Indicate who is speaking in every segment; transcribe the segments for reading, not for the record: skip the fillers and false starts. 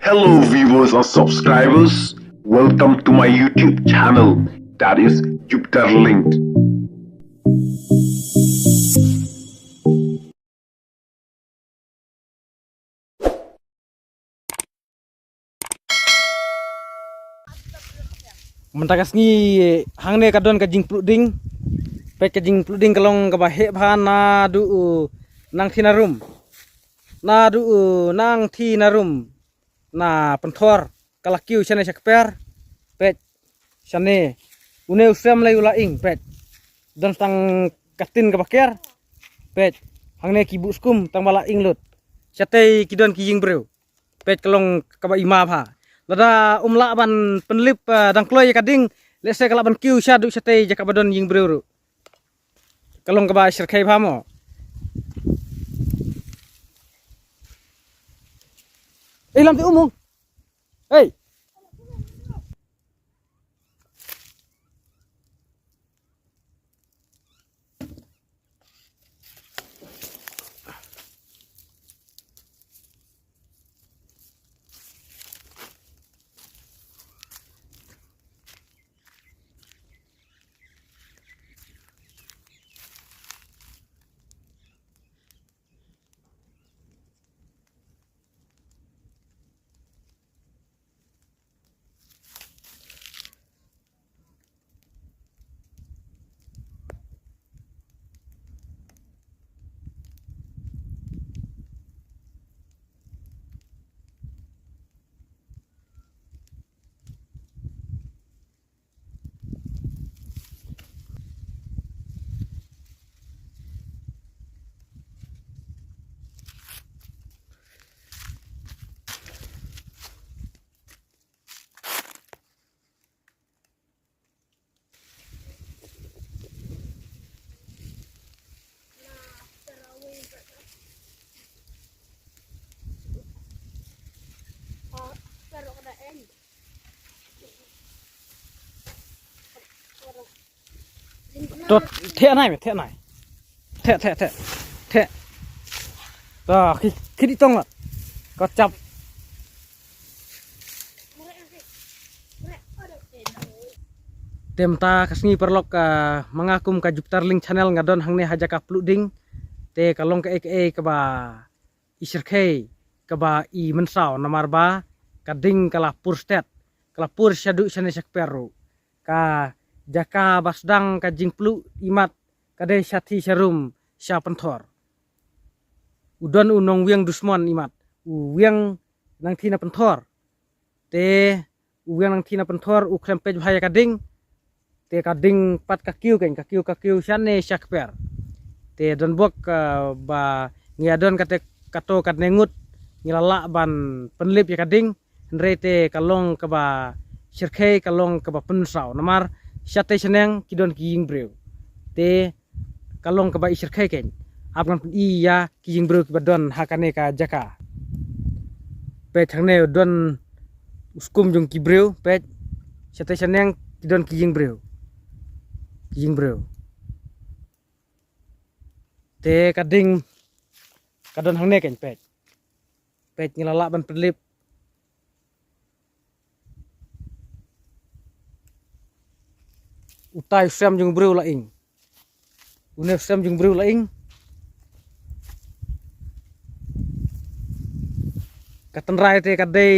Speaker 1: Hello, viewers or subscribers. Welcome to my YouTube channel, that is Jupiter Linked.
Speaker 2: Mentakas ni hang ne kadon kajing pluding pe kajing pluding kalong ka bahe bha na du nang thinarum na du nang thinarum na penthor kalakiu chane sakper pe chane une usem lai ula ing pe don tang katin ka baker pe hang ne kibu skum tang bala ing lut chate kidon kijing breu pe kalong ka ba ima bha lada umla ban penlip dang kloy kading lese kala ban kiu syadu sate jaka badon ying breu kalong kaba sirkai phamo lam ti umung hey tot the này the rồi khi đi tông rồi có chập tem ta kasni perlok mengakum ka Jupiter Link channel ngadon hangne haja ka pluding te kalong ka ka ba isirkhe ka ba I mensau namar ba kading kala purstet kala pur syadu sane sakperu ka jaka basdang ka jingplu imat kade syati syarum sya penthor udon unong wiang dusmon imat wiang nang thina penthor te wiang nang thina penthor u klempej bhaya kading te kading pat kakiu syane syakper te don bok ba ngiadon kate kato kat nengut ngilala ban penlip ya kading ndre te kalong ka ba sirkhe kalong ka ba pensau namar syate seneng kidon kiying breu te kalong ka ba isirkhe ken apkan iya kiying breu kibadon hakane ka jaka pe thangne don uskum jung kibreu pe syate seneng kidon kiying breu te kading kadon hangne ken pe ngilala ban penlip utai sem jung breu laing une sem jung breu laing katenrai te kadai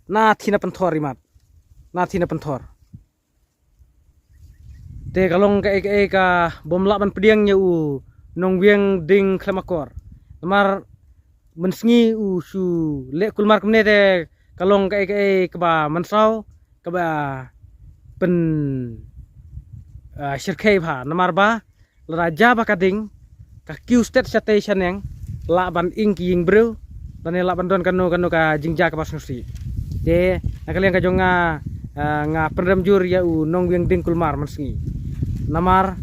Speaker 2: na thina penthor imat na thina penthor te kalong ka bomla ban pediang nya u nong wieng ding klemakor namar mensngi u su le kulmar kemne te kalong ka ba mansau ka ba pen sirkei bha namar ba raja ba kading ka kiu state station yang la ban ing kiying breu dan la ban don kanu ka jingja ka pasnusi te nakaliang ka jonga nga pendam jur ya u nong wieng ding kulmar mensngi namar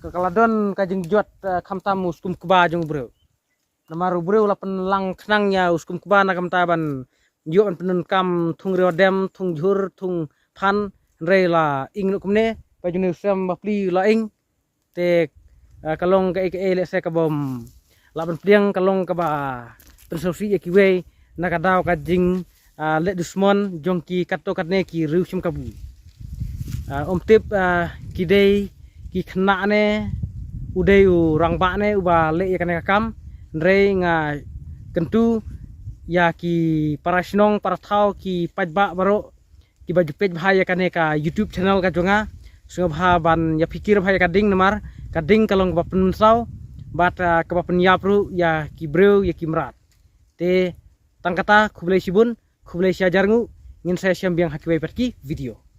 Speaker 2: kekaladon ka jingjot khamtam uskum kba jong breu namar breu la penlang khnangnya uskum kba na kamta ban yo an penun kam thung rodem thung jhur thung phan re la ing nukumne pajune usam bapli la ing te kalong ka le se ka bom laban pliang kalong ka ba pensausi kiwe nakadaw kajing let dusmon jongki kato katne ki riu sim kabu tip kidei ki khna ne udei u rangba ne uba le yakane kakam ndrei nga kentu ya ki parasnong parathau ki pajba baro ki baju page bhai yakane ka YouTube channel ka jonga sunga bha ban ya pikir bhai kading namar kading kalong ba pensau bat ka ba penyapru ya ki breu ya ki mrat te tangkata khublei sibun khublei siajarngu ngin saya siam biang hakibai perki video